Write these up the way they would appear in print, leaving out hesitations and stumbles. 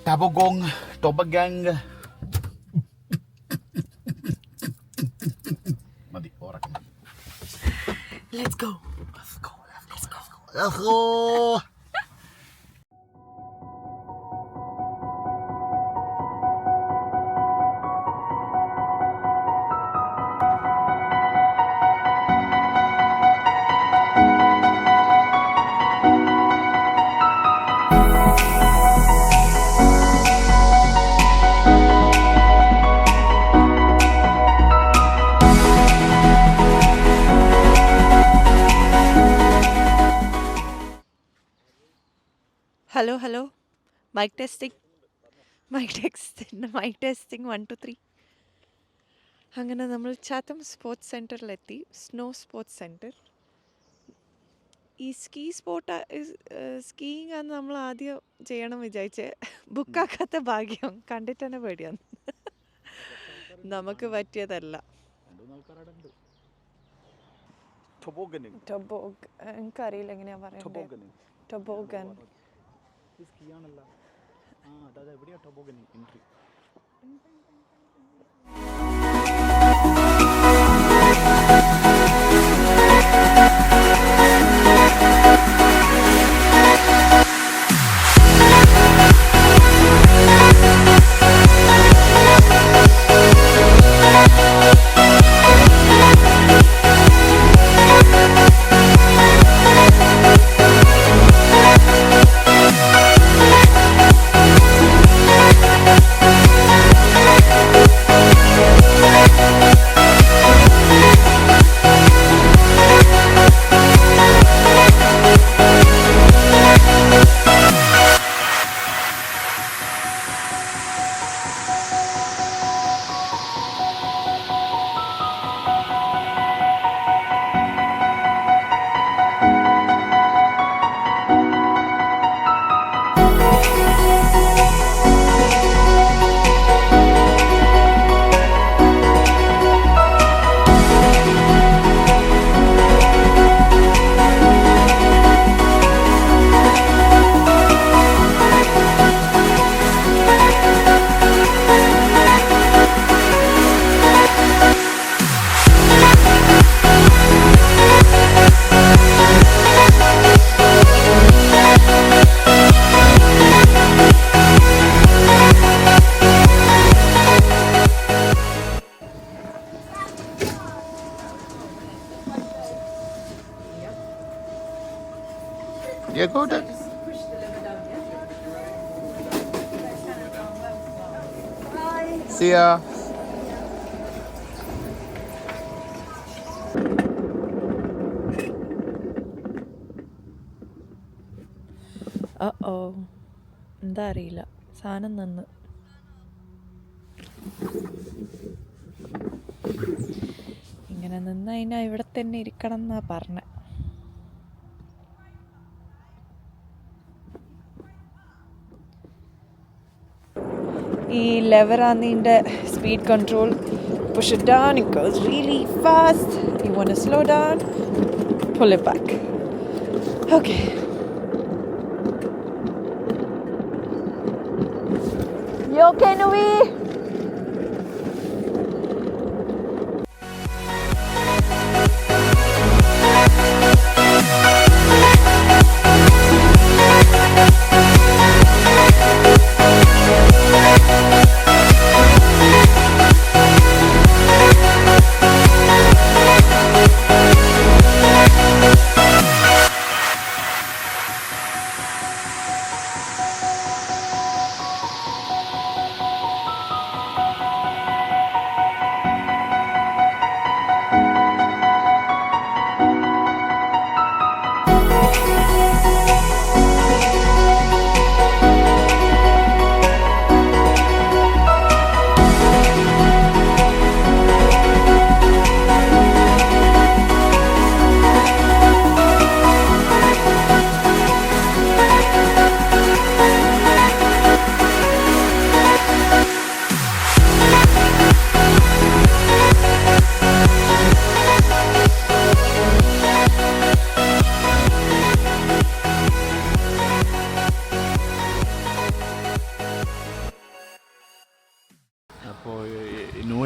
Toboggan. Let's go. Let's go. Hello. Mic testing. Mic testing 1 2 3. അങ്ങനെ നമ്മൾ Chatham Sports Centreലെത്തി. Snow sports centre. ഈ skiing ആണ് നമ്മൾ ആദ്യം ചെയ്യണം വിചാരിച്ചേ. ബുക്കാക്കാത്ത ഭാഗ്യം. കണ്ടിട്ട് തന്നെ പേടിയാണ്. നമുക്ക് പറ്റിയതല്ല. എനിക്കറിയില്ല എങ്ങനെയാ പറയുന്നത്. ടൊബോഗൻ. Yeah, go there. See ya. എന്താ അറിയില്ല, സാധനം നിന്ന്. ഇങ്ങനെ നിന്ന് കഴിഞ്ഞാൽ ഇവിടെ തന്നെ ഇരിക്കണം എന്നാ പറഞ്ഞ. ഈ ലെവറാണ് ഇതിൻ്റെ speed control. Push it down, it goes really fast. You want to slow down, pull it back. Okay. You okay, Nui?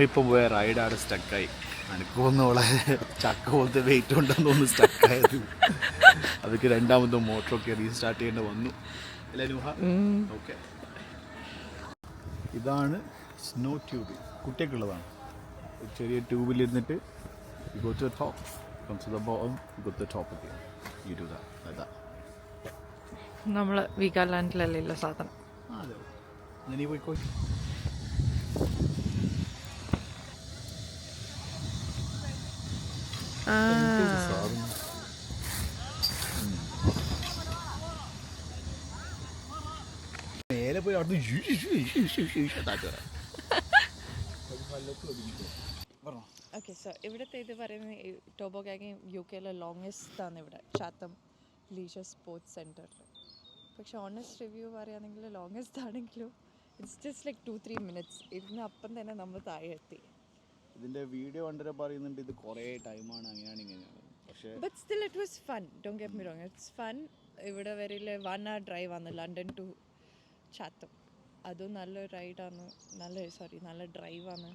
നമ്മളിപ്പോൾ പോയ റൈഡാണ് സ്റ്റക്കായി. എനിക്ക് തോന്നുന്നു ചക്ക പോലത്തെ വെയിറ്റ് ഉണ്ടെന്ന് തോന്നുന്നു സ്റ്റക്കായത്. അതൊക്കെ രണ്ടാമത്തെ മോട്ടറൊക്കെ റീസ്റ്റാർട്ട് ചെയ്യേണ്ടി വന്നു. അല്ലേ നുഹ? ഓക്കെ. ഇതാണ് സ്നോ ട്യൂബ്, കുട്ടിയൊക്കെയുള്ളതാണ്. ചെറിയ ട്യൂബിലിരുന്നിട്ട് you go to the top, come to the bottom, you go to the top again. You do that, like that. നമ്മൾ വീഗാലാൻഡിലല്ല സാധനം. അതെ. ഇനി പോയിക്കോ. നേരെ പോയി അവിടുന്ന് ഓക്കെ, സോ ഇവിടുത്തെ ഇത് പറയുന്നത് ടോബോഗാനിങ് UK-യിലെ ലോങ്ങസ്റ്റ് ആണ് ഇവിടെ, ചാത്തം ലീഷർ സ്പോർട്സ് സെൻറ്ററിൽ. പക്ഷെ ഓണസ്റ്റ് റിവ്യൂ പറയുകയാണെങ്കിൽ ലോങ്ങസ്റ്റ് ആണെങ്കിലും ഇറ്റ്സ് ജസ്റ്റ് ലൈക്ക് 2-3 minutes. ഇതിന് അപ്പം തന്നെ നമ്മൾ താഴെ എത്തി. ഇതിൻ്റെ വീഡിയോ കണ്ടിട്ട് പറയുന്നുണ്ട് ഇത് കുറേ ടൈമാണ്, അങ്ങനെയാണ് ഇങ്ങനെയാണ്. പക്ഷേ but still it was fun, don't get me wrong, it's fun. ഇവിടെ വരയിൽ 1 hour ഡ്രൈവ് ആണ് ലണ്ടൻ ടു ചാത്തം. അതും നല്ലൊരു റൈഡാണ്, നല്ല ഡ്രൈവാണ്.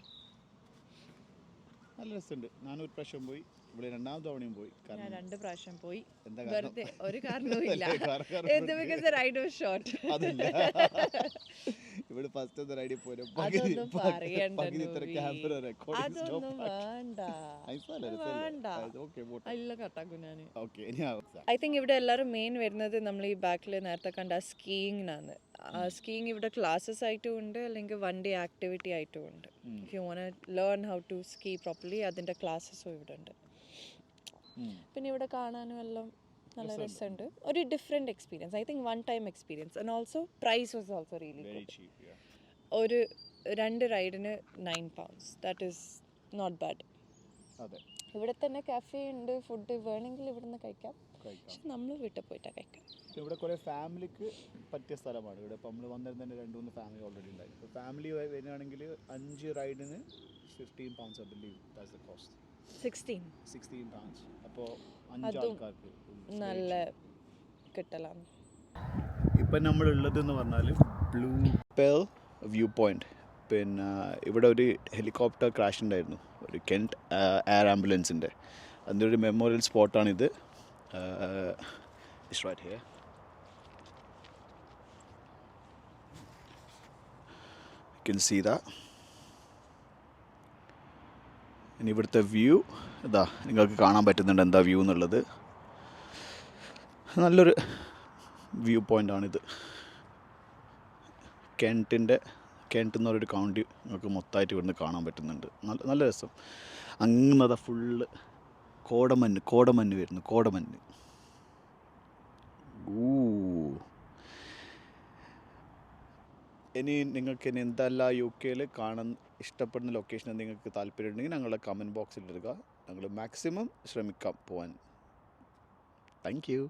നല്ല രസമുണ്ട്. ഞാനൊരു പ്രാവശ്യം പോയി, ഇവിടെ രണ്ടാമത്തെ തവണയും പോയി. ഞാൻ 2 പ്രാവശ്യം പോയി, വെറുതെ ഒരു കാരണവും ഇല്ല. Ride was short. ഇവിടെ ഫസ്റ്റ് റൈഡിൽ പോലും അതൊന്നും പറയണ്ട, അതൊന്നും വേണ്ട, എല്ലാം കട്ടാക്കും ഞാൻ. ഐ തിങ്ക് ഇവിടെ എല്ലാവരും മെയിൻ വരുന്നത് നമ്മൾ ഈ ബാക്കിൽ നേരത്തെ കണ്ട സ്കീയിങ്ങിനാണ്. സ്കീയിങ് ഇവിടെ ക്ലാസ്സസ് ആയിട്ടും ഉണ്ട്, അല്ലെങ്കിൽ 1 day ആക്ടിവിറ്റി ആയിട്ടും ഉണ്ട്. If you want learn how to ski properly, അതിൻ്റെ ക്ലാസ്സസും ഇവിടെ ഉണ്ട്. പിന്നെ ഇവിടെ കാണാനും എല്ലാം നല്ല രസമുണ്ട്. ഒരു different experience, I think 1 time experience. And also price was also really good. ഒരു 2 റൈഡിന് £9. That is not bad. ഇവിടെ തന്നെ കാഫേ ഉണ്ട്, ഫുഡ് വേണമെങ്കിൽ ഇവിടെ നിന്ന് കഴിക്കാം. പക്ഷെ നമ്മൾ വീട്ടിൽ പോയിട്ടാണ് കഴിക്കാം. ഇവിടെ കുറേ ഫാമിലിക്ക് പറ്റിയ സ്ഥലമാണ്. ഇവിടെ ഇപ്പോൾ നമ്മൾ വന്നിരുന്ന തന്നെ 2-3 ഫാമിലി ഓൾറെഡി ഉണ്ടായി. ഇപ്പോൾ ഫാമിലി വരികയാണെങ്കിൽ 5 റൈഡിന് £15 I believe that's the cost. 16 pounds. അപ്പോൾ 5 ആൾക്കാർക്ക് നല്ല കിട്ടലാണ്. ഇപ്പം നമ്മളുള്ളതെന്ന് പറഞ്ഞാൽ ബ്ലൂ പേൾ വ്യൂ പോയിന്റ്. പിന്നെ ഇവിടെ ഒരു ഹെലികോപ്റ്റർ ക്രാഷ് ഉണ്ടായിരുന്നു, ഒരു കെൻറ്റ് എയർ ആംബുലൻസിൻ്റെ. അതിൻ്റെ ഒരു memorial സ്പോട്ടാണിത്. It's right here. You can see that. ഇനി ഇവിടുത്തെ വ്യൂ ഇതാ, നിങ്ങൾക്ക് കാണാൻ പറ്റുന്നുണ്ട് എന്താ വ്യൂ എന്നുള്ളത്. നല്ലൊരു വ്യൂ പോയിൻ്റാണിത്. കെൻറ്റ് എന്ന് പറഞ്ഞൊരു കൗണ്ടി നിങ്ങൾക്ക് മൊത്തമായിട്ട് ഇവിടുന്ന് കാണാൻ പറ്റുന്നുണ്ട്. നല്ല രസം. അങ്ങനതാ ഫുള്ള് കോടമഞ്ഞ് വരുന്നു, കോടമഞ്ഞ്. ഇനി നിങ്ങൾക്ക് എന്തെല്ലാം UK-യിൽ കാണാൻ ഇഷ്ടപ്പെടുന്ന ലൊക്കേഷൻ നിങ്ങൾക്ക് താല്പര്യമുണ്ടെങ്കിൽ ഞങ്ങളുടെ കമൻറ്റ് ബോക്സിൽ ഇടുക. ഞങ്ങൾ മാക്സിമം ശ്രമിക്കാം പോകാൻ. Thank you.